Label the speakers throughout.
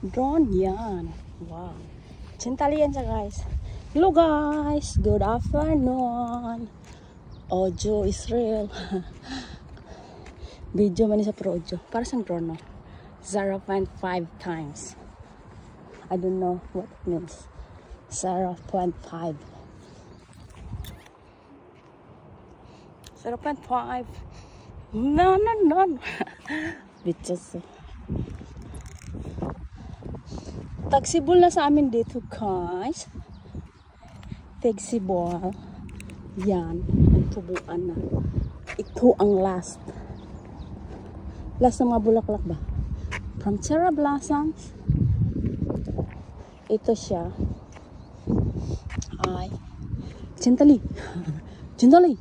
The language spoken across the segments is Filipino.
Speaker 1: Drone yan. Wow. Chintali yan siya guys. Hello guys. Good afternoon. Audio Israel. Video man sa pro audio. Para sa drone no? 0.5 times. I don't know what it means. 0.5. 0.5. No. Bitches. Taxibol na sa amin dito guys. Taxibol. Yan. Nagtubuan na. Ito ang last. Last na mga bulaklak ba? From Cherry Blossoms. Ito siya. Ay. Chintali. Chintali.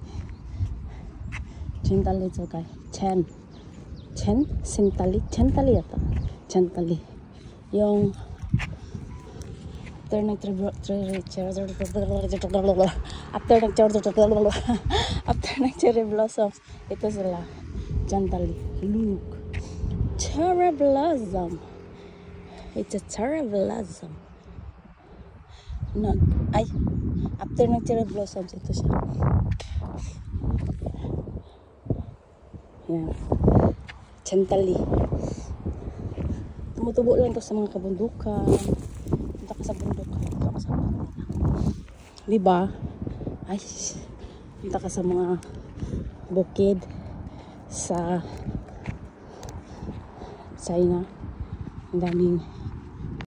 Speaker 1: Chintali ito guys. Chintali ito. Chintali. Yung after nag-cherry blossoms, ito sila. Chintali. Look. Cherry blossom. It's a cherry blossom. After nag-cherry blossoms, ito siya. Yan. Chintali. Tumutubo lang ito sa mga kabundukan. Punta ka sa bundukan. Punta ka sa bundukan. Diba? Ay, punta ka sa mga bukid. Sa ina. Ang daming